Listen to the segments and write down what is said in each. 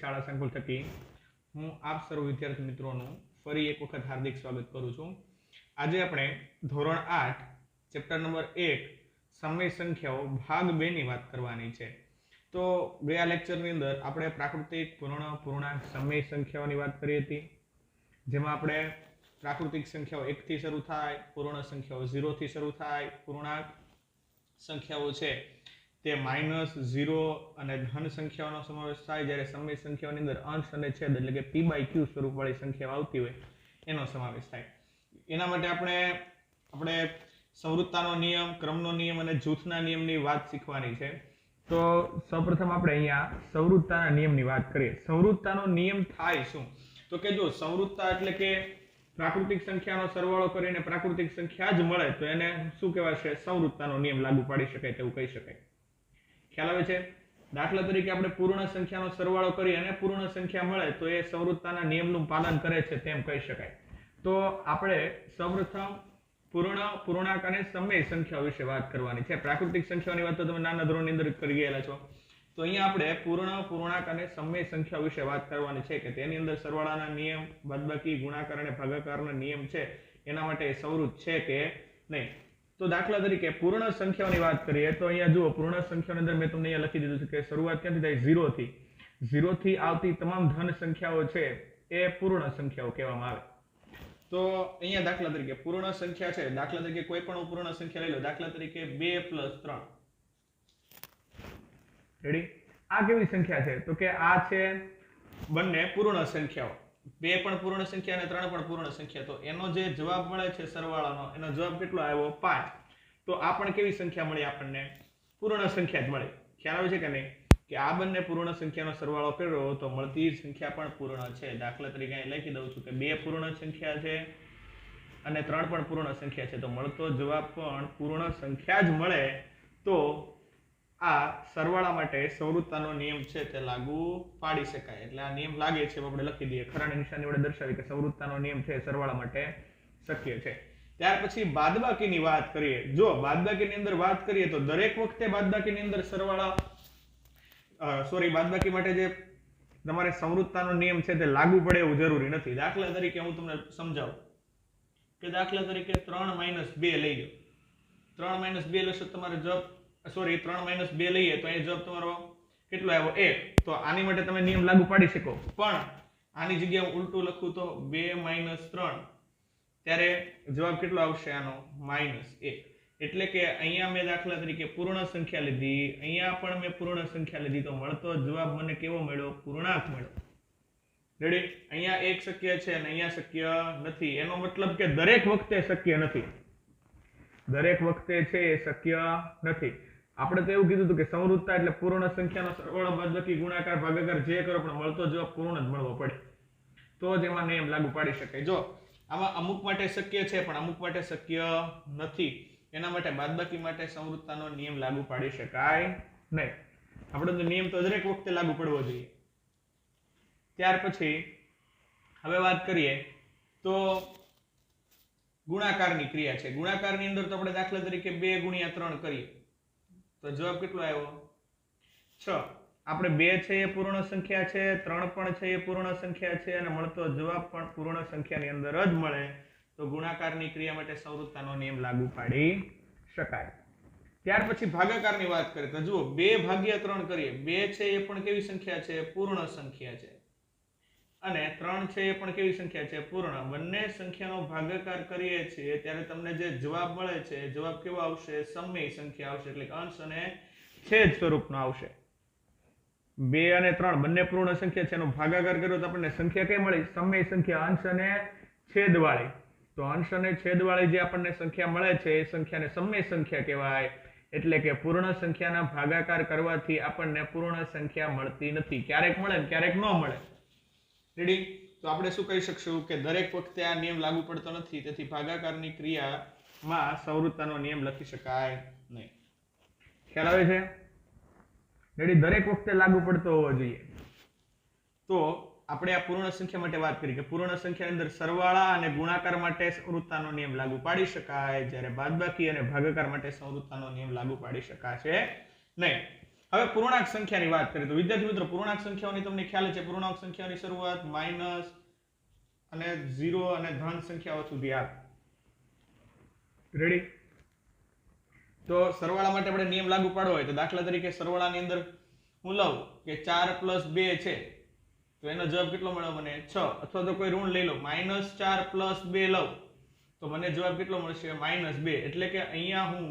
શાળા સંકુલ થકી હું આપ સર્વ વિદ્યાર્થી મિત્રોનું ફરી એક વખત હાર્દિક સ્વાગત કરું છું। આજે આપણે ધોરણ 8 ચેપ્ટર નંબર 1 સમય સંખ્યાઓ ભાગ 2 ની વાત કરવાની છે। તો ગયા લેક્ચરની અંદર આપણે પ્રાકૃતિક પૂર્ણ પૂર્ણાંક સમય સંખ્યાઓની વાત કરી હતી, જેમાં આપણે પ્રાકૃતિક સંખ્યાઓ 1 થી શરૂ થાય, પૂર્ણ સંખ્યાઓ 0 થી શરૂ થાય, પૂર્ણાંક સંખ્યાઓ છે તે -0 અને ધન સંખ્યાઓનો સમાવેશ થાય, જ્યારે સમય સંખ્યાઓની અંદર અંશ અને છેદ એટલે કે p/q સ્વરૂપવાળી સંખ્યાઓ આવતી હોય એનો સમાવેશ થાય। એના માટે આપણે સંવૃત્તાનો નિયમ, ક્રમનો નિયમ અને જૂથના નિયમની વાત શીખવાની છે। તો સૌપ્રથમ આપણે અહીંયા સંવૃત્તાના નિયમની વાત કરીએ। સંવૃત્તાનો નિયમ થાય શું? તો કે જો સંવૃત્તા એટલે કે પ્રાકૃતિક સંખ્યાનો સરવાળો કરીને પ્રાકૃતિક સંખ્યા જ મળે તો એને શું કહેવાશે? સંવૃત્તાનો નિયમ લાગુ પાડી શકાય તેવું કહી શકાય। ખ્યાલ આવે છે? દાખલા તરીકે આપણે પૂર્ણ સંખ્યાનો સરવાળો કરી અને પૂર્ણ સંખ્યા મળે તો એ સંવૃત્તાના નિયમનું પાલન કરે છે તેમ કહી શકાય। તો આપણે સૌપ્રથમ પૂર્ણ, પૂર્ણાંક અને સમય સંખ્યાઓ વિશે વાત કરવાની છે। પ્રાકૃતિક સંખ્યાઓની વાત તો તમે નાના ધોરણની અંદર કરી ગયેલા છો, તો અહીંયા આપણે પૂર્ણ, પૂર્ણાંક અને સમય સંખ્યાઓ વિશે વાત કરવાની છે કે તેની અંદર સરવાળાના નિયમ, બાદબાકી, ગુણાકાર અને ભાગાકારના નિયમ છે એના માટે સંવૃત છે કે નહીં। તો દાખલા તરીકે પૂર્ણ સંખ્યાઓની વાત કરીએ તો અહીંયા જુઓ, પૂર્ણ સંખ્યાની અંદર મેં તમને અહીંયા લખી દીધું છે કે શરૂઆત ક્યાંથી થાય? 0 થી। 0 થી આવતી તમામ ધન સંખ્યાઓ છે એ પૂર્ણ સંખ્યાઓ કહેવામાં આવે। તો અહીંયા દાખલા તરીકે પૂર્ણ સંખ્યા છે, દાખલા તરીકે કોઈ પણ પૂર્ણ સંખ્યા લઈ લો, દાખલા તરીકે 2 + 3। રેડી? આ કેવી સંખ્યા છે? તો કે આ છે બંને પૂર્ણ સંખ્યાઓ, 2 પણ પૂર્ણ સંખ્યા અને 3 પણ પૂર્ણ સંખ્યા। તો એનો જે જવાબ મળે છે સરવાળાનો, એનો જવાબ કેટલો આવ્યો? 5। તો આ પણ કેવી સંખ્યા મળી આપણને? પૂર્ણ સંખ્યા જ મળી। ખ્યાલ આવે છે કે નહીં? કે આ બંને પૂર્ણ સંખ્યાનો સરવાળો કર્યો તો મળતી સંખ્યા પણ પૂર્ણ છે। દાખલા તરીકે અહીં લખી દઉં છું કે 2 પૂર્ણ સંખ્યા છે અને 3 પણ પૂર્ણ સંખ્યા છે, તો મળતો જવાબ પણ પૂર્ણ સંખ્યા જ મળે તો આ સરવાળા માટે સંવૃત્તાનો નિયમ છે તે લાગુ પાડી શકાય। એટલે આ નિયમ લાગે છે આપણે લખી દઈએ, ખરાની નિશાની વડે દર્શાવી કે સંવૃત્તાનો નિયમ છે સરવાળા માટે શક્ય છે। ત્યાર પછી બાદબાકીની વાત કરીએ। જો બાદબાકીની અંદર વાત કરીએ તો દરેક વખતે બાદબાકીની અંદર સરવાળા બાદબાકી માટે જે તમારે સંવૃત્તાનો નિયમ છે તે લાગુ પડે એવું જરૂરી નથી। દાખલા તરીકે હું તમને સમજાવું કે દાખલા તરીકે 3 - 2 લઈ લો, 3 - 2 લેશો તમારે જવાબ 3 - 2 લઈએ તો અહીં જવાબ તમારો કેટલો આવ્યો? 1। તો આની માટે તમે નિયમ લાગુ પાડી શકો, પણ આની જગ્યાએ હું ઉલટું લખું તો 2 - 3 ત્યારે જવાબ કેટલો આવશે આનો? -1। એટલે કે અહીંયા મેં દાખલા તરીકે પૂર્ણ સંખ્યા લીધી, અહીંયા પણ મેં પૂર્ણ સંખ્યા લીધી, તો મળતો જવાબ મને કેવો મળ્યો? પૂર્ણાંક મળ્યો। રેડી? અહીંયા એક શક્ય છે અને અહીંયા શક્ય નથી, એનો મતલબ કે દરેક વખતે શક્ય નથી, દરેક વખતે છે એ શક્ય નથી। આપણે તો એવું કીધું હતું કે સંવૃત્તા એટલે પૂર્ણ સંખ્યાનો સરવાળો, બાદબાકી, ગુણાકાર, ભાગાકાર જે કરો પણ મળતો જવાબ પૂર્ણ જ મળવો પડે તો જ એમાં નિયમ લાગુ પાડી શકાય। જો આમાં અમુક માટે શક્ય છે પણ અમુક માટે શક્ય નથી, એના માટે બાદબાકી માટે સંવૃત્તાનો નિયમ લાગુ પાડી શકાય નહીં। આપણે તો નિયમ તો દરેક વખતે લાગુ પડવો જોઈએ। ત્યાર પછી હવે વાત કરીએ તો ગુણાકારની ક્રિયા છે। ગુણાકારની અંદર તો આપણે દાખલા તરીકે 2 × 3 કરીએ તો જવાબ કેટલો આવ્યો? 6। આપણે 2 છે એ પૂર્ણ સંખ્યા છે, 3 પણ છે એ પૂર્ણ સંખ્યા છે અને મળતો જવાબ પણ પૂર્ણ સંખ્યાની અંદર જ મળે તો ગુણાકારની ક્રિયા માટે સંવૃત્તાનો નિયમ લાગુ પાડી શકાય। ત્યાર પછી ભાગાકારની વાત કરીએ તો જુઓ, 2/3 કરીએ, 2 છે એ પણ કેવી સંખ્યા છે? પૂર્ણ સંખ્યા છે, અને 3 છે એ પણ કેવી સંખ્યા છે? પૂર્ણ। બંને સંખ્યાનો ભાગાકાર કરીએ છીએ ત્યારે તમને જે જવાબ મળે છે જવાબ કેવો આવશે? સમય સંખ્યા આવશે, એટલે અંશ અને છેદ સ્વરૂપનો આવશે। 2 અને 3 બંને પૂર્ણ સંખ્યા છે, એનો ભાગાકાર કર્યો તો આપણને સંખ્યા કઈ મળી? સમય સંખ્યા, અંશ અને છેદવાળી। તો અંશ અને છેદવાળી જે આપણને સંખ્યા મળે છે એ સંખ્યાને સમય સંખ્યા કહેવાય। એટલે કે પૂર્ણ સંખ્યાના ભાગાકાર કરવાથી આપણને પૂર્ણ સંખ્યા મળતી નથી, ક્યારેક મળે ક્યારેક ન મળે। રેડી? તો આપણે શું કહી શકશું કે દરેક વખતે આ નિયમ લાગુ પડતો નથી, તેથી ભાગાકારની ક્રિયામાં સંવૃત્તાનો નિયમ લખી શકાય નહીં। ખ્યાલ આવે છે? રેડી? દરેક વખતે લાગુ પડતો હોવો જોઈએ। તો આપણે આ પૂર્ણ સંખ્યા માટે વાત કરી કે પૂર્ણ સંખ્યાની અંદર સરવાળા અને ગુણાકાર માટે સંવૃત્તાનો નિયમ લાગુ પાડી શકાય, જ્યારે બાદબાકી અને ભાગાકાર માટે સંવૃત્તાનો નિયમ લાગુ પાડી શકાશે નહીં। હવે પૂર્ણાંક સંખ્યાની વાત કરીએ તો વિદ્યાર્થી મિત્રો પૂર્ણાંક સંખ્યાઓની તમને ખ્યાલ છે પૂર્ણાંક સંખ્યાઓની શરૂઆત માઈનસ અને 0 અને ધન સંખ્યાઓ સુધી આવે રેડી તો સરવાળા માટે આપણે નિયમ લાગુ પાડવો હોય તો દાખલા તરીકે સરવાળાની અંદર હું લઉં કે 4 + 2 છે તો એનો જવાબ કેટલો મળે મને 6 અથવા તો કોઈ ઋણ લઈ લો -4 + 2 લઉં તો મને જવાબ કેટલો મળશે -2 એટલે કે અહીંયા હું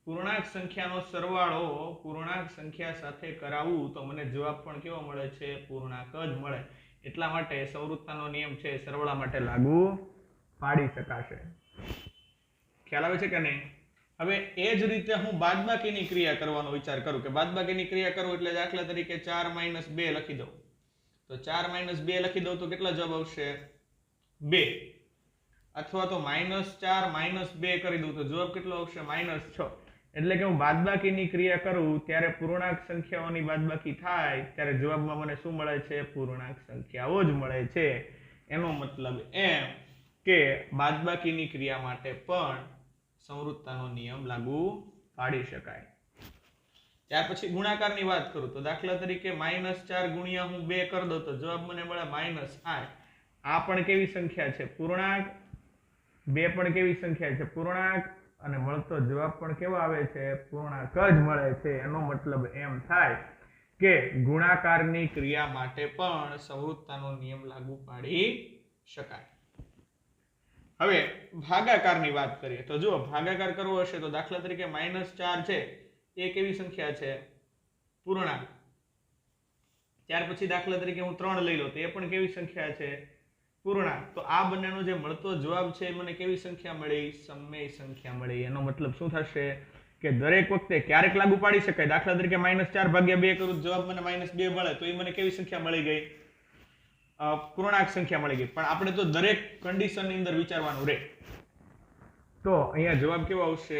પૂર્ણાંક સંખ્યાનો સરવાળો પૂર્ણાંક સંખ્યા સાથે કરાવું તો મને જવાબ પણ કેવો મળે છે પૂર્ણાંક જ મળે એટલા માટે સંવૃત્તાનો નિયમ છે સરવાળા માટે લાગુ પાડી શકાશે ખ્યાલ આવે છે કે નહીં હવે એ જ રીતે હું બાદબાકીની ક્રિયા કરવાનો વિચાર કરું કે બાદબાકીની ક્રિયા કરું એટલે દાખલા તરીકે 4 - 2 લખી દઉં તો 4 - 2 લખી દઉં તો કેટલા જવાબ આવશે 2 અથવા તો -4 - 2 કરી દઉં તો જવાબ કેટલો આવશે -6 એટલે કે હું બાદબાકીની ક્રિયા કરું ત્યારે પૂર્ણાંક સંખ્યાઓની બાદબાકી થાય ત્યારે જવાબમાં મને શું મળે છે પૂર્ણાંક સંખ્યાઓ જ મળે છે એનો મતલબ એમ કે બાદબાકીની ક્રિયા માટે પણ સંવૃત્તાનો નિયમ લાગુ પાડી શકાય ત્યાર પછી ગુણાકારની વાત કરું તો દાખલા તરીકે -4 ગુણ્યા હું 2 કરી દઉં તો જવાબ મને મળે -8 આ પણ કેવી સંખ્યા છે પૂર્ણાંક 2 પણ કેવી સંખ્યા છે પૂર્ણાંક અને મળતો જવાબ પણ કેવો આવે છે પૂર્ણાંક જ મળે છે એનો મતલબ એમ થાય કે ગુણાકારની ક્રિયા માટે પણ સંવૃત્તાનો નિયમ લાગુ પાડી શકાય હવે ભાગાકારની વાત કરીએ તો જો ભાગાકાર કરવો હશે તો દાખલા તરીકે -4 છે એ કેવી સંખ્યા છે પૂર્ણાંક ત્યાર પછી દાખલા તરીકે હું 3 લઈ લો તો એ પણ કેવી સંખ્યા છે પૂર્ણાંક તો આ બંનેનો જે મળતો જવાબ છે મને કેવી સંખ્યા મળી સમય સંખ્યા મળી એનો મતલબ શું થશે કે દરેક વખતે ક્યારેક લાગુ પાડી શકાય દાખલા તરીકે -4 ભાગ્યા 2 કરું જવાબ મને -2 મળે તો એ મને કેવી સંખ્યા મળી ગઈ પૂર્ણાંક સંખ્યા મળી ગઈ પણ આપણે તો દરેક કન્ડિશનની અંદર વિચારવાનું રહે તો અહીંયા જવાબ કેવો આવશે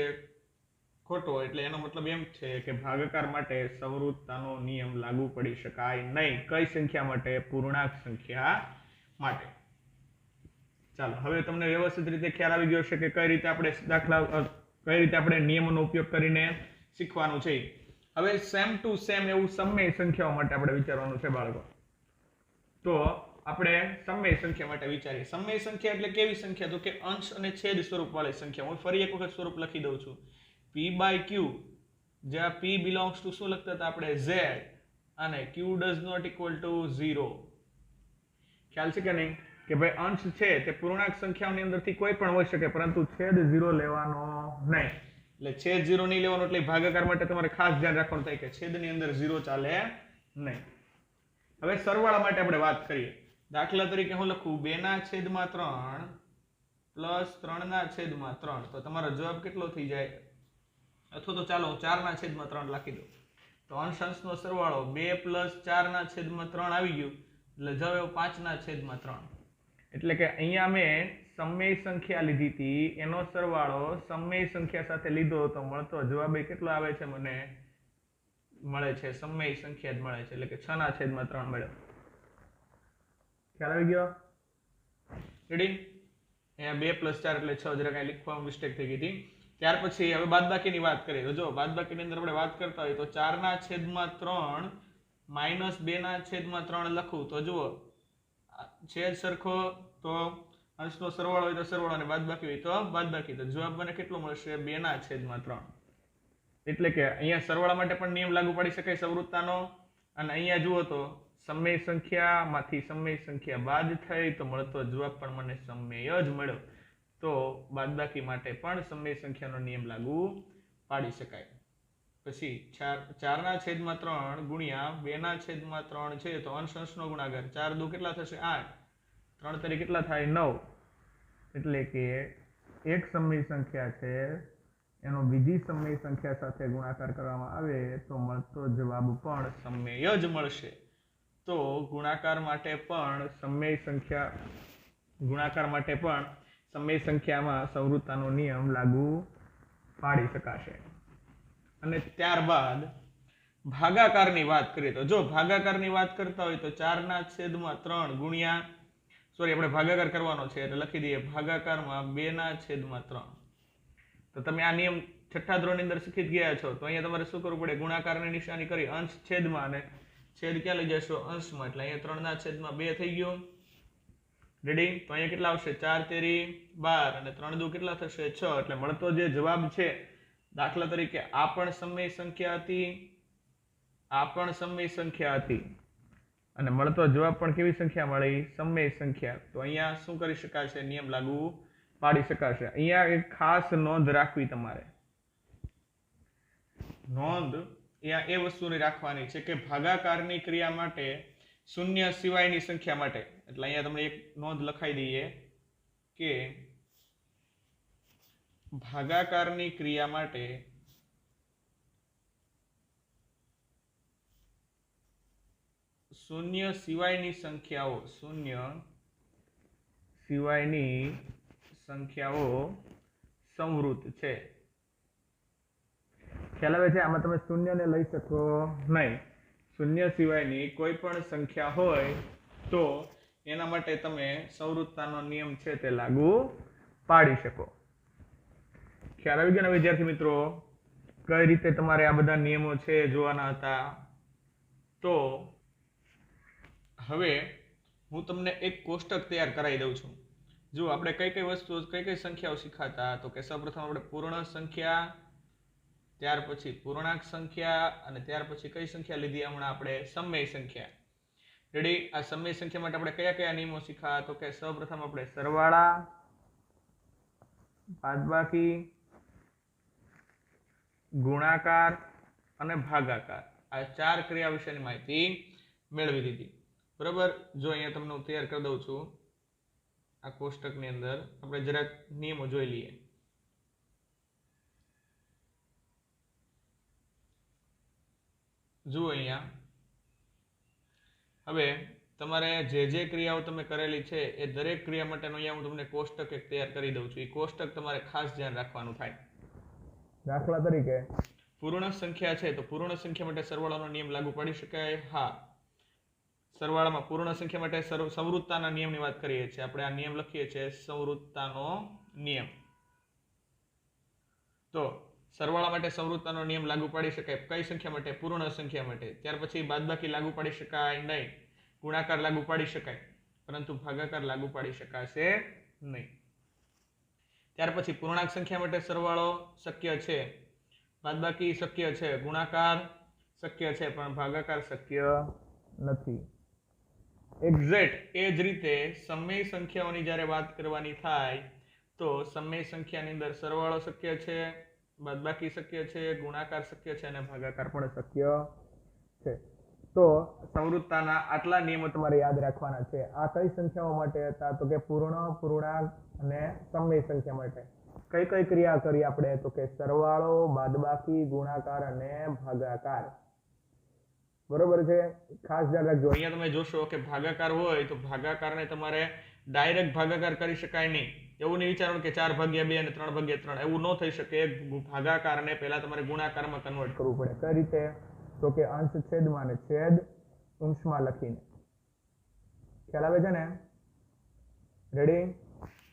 ખોટો એટલે એનો મતલબ એમ છે કે ભાગાકાર માટે સંવૃત્તાનો નિયમ લાગુ પડી શકાય નહીં કઈ સંખ્યા માટે પૂર્ણાંક સંખ્યા માટે ચાલો હવે તમને વ્યવસ્થિત રીતે ખ્યાલ આવી ગયો છે કે કઈ રીતે આપણે કઈ રીતે આપણે નિયમોનો ઉપયોગ કરીને શીખવાનું છે હવે સેમ ટુ સેમ એવું સમય સંખ્યાઓ માટે આપણે વિચારવાનું છે બાળકો તો આપણે સમય સંખ્યા માટે વિચારીએ સમય સંખ્યા એટલે કેવી સંખ્યા તો કે અંશ અને છેદ સ્વરૂપ વાળી સંખ્યા હું ફરી એક વખત સ્વરૂપ લખી દઉં છું p/q જ્યાં p belongs to શું લખતા હતા આપણે z અને q does not equal to 0 ખ્યાલ છે કે નહીં કે ભાઈ અંશ છે તે પૂર્ણાંક સંખ્યાઓની અંદરથી કોઈ પણ હોઈ શકે પરંતુ છેદ 0 લેવાનો નહીં એટલે છેદ 0 નહીં લેવાનો એટલે ભાગાકાર માટે તમારે ખાસ ધ્યાન રાખવાનું થાય કે છેદની અંદર 0 ચાલે નહીં હવે સરવાળા માટે આપણે વાત કરીએ દાખલા તરીકે હું લખું 2/3 પ્લસ 3/3 તો તમારો જવાબ કેટલો થઈ જાય અથવા તો ચાલો 4/3 લખી દઉં તો અંશ અંશનો સરવાળો 2 + 4/3 આવી ગયું એટલે જવાબ 5/3 એટલે કે અહીંયા મેં સમય સંખ્યા લીધી હતી એનો સરવાળો સમય સંખ્યા સાથે લીધો તો મળતો જવાબ કેટલો આવે છે મને મળે છે સમય સંખ્યા જ મળે છે એટલે કે 6/3 મળ્યો ખ્યાલ આવી ગયો રેડી અહીંયા 2 + 4 એટલે 6 જરા કઈ લખવામાં મિસ્ટેક થઈ ગઈ હતી ત્યાર પછી હવે બાદબાકીની વાત કરીએ તો જો બાદબાકીની અંદર આપણે વાત કરતા હોય તો 4/3 -2/3 લખું તો જુઓ છેદ સરખો તો અંશનો સરવાળો હોય તો સરવાળો અને બાદબાકી હોય તો બાદબાકી તો જવાબ મને કેટલો મળશે 2/3 એટલે કે અહીંયા સરવાળા માટે પણ નિયમ લાગુ પાડી શકાય સંવૃત્તાનો અને અહીંયા જુઓ તો સમય સંખ્યામાંથી સમય સંખ્યા બાદ થઈ તો મળતો જવાબ પણ મને સમય જ મળ્યો તો બાદબાકી માટે પણ સમય સંખ્યાનો નિયમ લાગુ પાડી શકાય પછી 4/3 ગુણ્યા 2/3 છે તો અંશ અંશનો ગુણાકાર 4 દુ કેટલા થશે 8 3 તરી કેટલા થાય 9 એટલે કે એક સમય સંખ્યા છે એનો બીજી સમય સંખ્યા સાથે ગુણાકાર કરવામાં આવે તો મળતો જવાબ પણ સમય જ મળશે તો ગુણાકાર માટે પણ સમય સંખ્યામાં સંવૃત્તાનો નિયમ લાગુ પાડી શકાશે અને ત્યારબાદ ભાગાકારની વાત કરીએ તો જો ભાગાકારની વાત કરતા હોય તો 4/3 ગુણ્યા આપણે ભાગાકાર કરવાનો છે એટલે લખી દઈએ ભાગાકારમાં 2/3 તો તમે આ નિયમ છઠ્ઠા ધોરણની અંદર શીખી ગયા છો તો અહીંયા તમારે શું કરવું પડે? ગુણાકારની નિશાની કરી અંશ છેદમાં, અને છેદ ક્યાં લઈ જશો? અંશમાં. એટલે અહીંયા 3/2 થઈ ગયું. રેડી? તો અહીંયા કેટલા આવશે? 4 તેરી 12 અને 3 દુ કેટલા થશે? 6. એટલે મળતો જે જવાબ છે, દાખલા તરીકે આ પણ સમય સંખ્યા હતી, આ પણ સમય સંખ્યા હતી, અને મળતો જવાબ પણ કેવી સંખ્યા મળી? સમય સંખ્યા. તો અહીંયા શું કરી શકાશે? નિયમ લાગુ પાડી શકાશે. અહીંયા એક ખાસ નોંધ રાખવી તમારે. નોંધ અહીંયા એ વસ્તુની રાખવાની છે કે ભાગાકારની ક્રિયા માટે શૂન્ય સિવાયની સંખ્યા માટે, એટલે અહીંયા તમને એક નોંધ લખાઈ દઈએ કે ભાગાકારની ક્રિયા માટે શૂન્ય સિવાયની સંખ્યાઓ, શૂન્ય સિવાયની સંખ્યાઓ સંવૃત છે. ખ્યાલ આવે છે? આમાં તમે શૂન્યને લઈ શકો નહીં. શૂન્ય સિવાયની કોઈ પણ સંખ્યા હોય તો એના માટે તમે સંવૃતતાનો નિયમ છે તે લાગુ પાડી શકો. ખ્યાલ આવી ગયો ને વિદ્યાર્થી મિત્રો? કઈ રીતે તમારે આ બધા નિયમો છે જોવાના હતા? તો હવે હું તમને એક કોષ્ટક તૈયાર કરાવી દઉં છું. જો આપણે કઈ કઈ વસ્તુઓ, કઈ કઈ સંખ્યાઓ શીખાતા, તો કે સૌપ્રથમ આપણે પૂર્ણ સંખ્યા, ત્યાર પછી પૂર્ણાંક સંખ્યા, અને ત્યાર પછી કઈ સંખ્યા લીધી હમણાં આપણે? સમય સંખ્યા. રેડી? આ સમય સંખ્યા માટે આપણે કયા કયા નિયમો શીખ્યા? તો કે સૌપ્રથમ આપણે સરવાળા, બાદબાકી, ગુણાકાર અને ભાગાકાર, આ 4 ક્રિયા વિશેની માહિતી મેળવી દીધી. બરાબર? જો અહીંયા તમને હું તૈયાર કરી દઉં છું આ કોષ્ટકની અંદર. આપણે જરાક નિયમો જોઈ લઈએ. જુઓ અહીંયા હવે તમારે જે ક્રિયાઓ તમે કરેલી છે એ દરેક ક્રિયા માટેનો અહીંયા હું તમને કોષ્ટક એક તૈયાર કરી દઉં છું. એ કોષ્ટક તમારે ખાસ ધ્યાન રાખવાનું થાય. દાખલા તરીકે પૂર્ણ સંખ્યા છે તો પૂર્ણ સંખ્યા માટે સરવાળાનો નિયમ લાગુ પડી શકાય? હા. સરવાળામાં પૂર્ણ સંખ્યા માટે સંવૃતતાના નિયમની વાત કરીએ છીએ આપણે. આ નિયમ લખીએ છીએ સંવૃતતાનો નિયમ. તો સરવાળા માટે સંવૃતતાનો નિયમ લાગુ પાડી શકાય કઈ સંખ્યા માટે? પૂર્ણ સંખ્યા માટે. ત્યાર પછી બાદબાકી લાગુ પાડી શકાય નહીં, ગુણાકાર લાગુ પાડી શકાય, પરંતુ ભાગાકાર લાગુ પાડી શકાશે નહીં. ત્યાર પછી પૂર્ણાંક સંખ્યા માટે સરવાળો શક્ય છે, બાદબાકી શક્ય છે, ગુણાકાર શક્ય છે, પણ ભાગાકાર શક્ય નથી. એક્ઝેક્ટ એ જ રીતે સમય સંખ્યાઓની જ્યારે વાત કરવાની થાય તો સમય સંખ્યાની અંદર સરવાળો શક્ય છે, બાદબાકી શક્ય છે, ગુણાકાર શક્ય છે અને ભાગાકાર પણ શક્ય છે. તો સંવૃતતાના આટલા નિયમો તમારે યાદ રાખવાના છે. આ કઈ સંખ્યાઓ માટે હતા? તો કે પૂર્ણ, પૂર્ણાંક અને સમય સંખ્યા માટે. કઈ કઈ ક્રિયા કરી આપણે? તો કે સરવાળો, બાદબાકી, ગુણાકાર અને ભાગાકાર. બરોબર છે? ખાસ ધ્યાન રાખજો. અહીંયા તમે જોશો કે ભાગાકાર હોય તો ભાગાકારને તમારે ડાયરેક્ટ ભાગાકાર કરી શકાય નહીં. એવું નહીં વિચારવાનું કે 4/2 અને 3/3 એવું ન થઈ શકે. ભાગાકારને પહેલા તમારે ગુણાકારમાં કન્વર્ટ કરવું પડે. કઈ રીતે? તો કે અંશ છેદમાં અને છેદ અંશમાં લખીને. ખ્યાલ આવે છે ને? રેડી?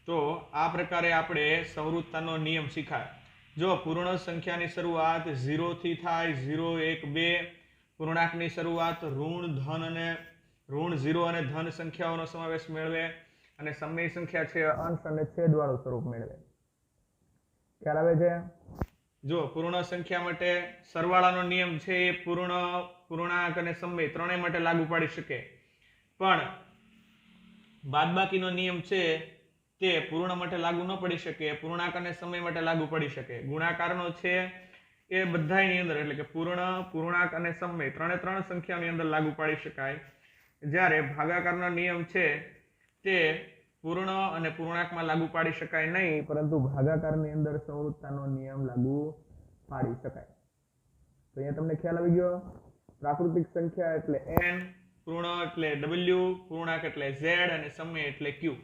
તો આ પ્રકારે આપણે સંવૃતતાનો નિયમ શીખાય. જો પૂર્ણ સંખ્યાની શરૂઆત 0 થી થાય, 0, 1, 2. પૂર્ણાંકની શરૂઆત ઋણ, ધન અને ઋણ 0 અને ધન સંખ્યાઓનો સમાવેશ મેળવે, અને સમય સંખ્યા છે અંશ અને છેદ વાળું સ્વરૂપ મેળવે. ખ્યાલ આવે છે? જો પૂર્ણ સંખ્યા માટે સરવાળાનો નિયમ છે એ પૂર્ણ, પૂર્ણાંક અને સમય ત્રણેય માટે લાગુ પાડી શકે, પણ બાદબાકીનો નિયમ છે તે પૂર્ણ માટે લાગુ ન પડી શકે, પૂર્ણાંક અને સમય માટે લાગુ પડી શકે. ગુણાકારનો છે એ બધાની અંદર, એટલે કે પૂર્ણ, પૂર્ણાંક અને સમય ત્રણ સંખ્યાની અંદર લાગુ પાડી શકાય. જ્યારે ભાગાકારનો નિયમ છે તે પૂર્ણ અને પૂર્ણાંકમાં લાગુ પાડી શકાય નહીં, પરંતુ ભાગાકારની અંદર સંવૃતતાનો નિયમ લાગુ પાડી શકાય. તો અહીંયા તમને ખ્યાલ આવી ગયો. પ્રાકૃતિક સંખ્યા એટલે n, પૂર્ણ એટલે w, પૂર્ણાંક એટલે z અને સમય એટલે q.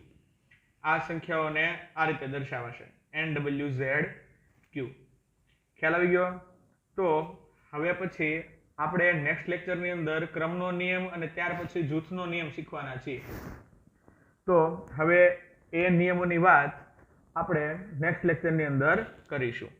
આ સંખ્યાઓને આ રીતે દર્શાવાશે n, w, z, q. ખ્યાલ આવી ગયો? તો હવે પછી આપણે નેક્સ્ટ લેક્ચરની અંદર ક્રમનો નિયમ અને ત્યાર પછી જૂથનો નિયમ શીખવાના છીએ. તો હવે એ નિયમોની વાત આપણે નેક્સ્ટ લેક્ચરની અંદર કરીશું.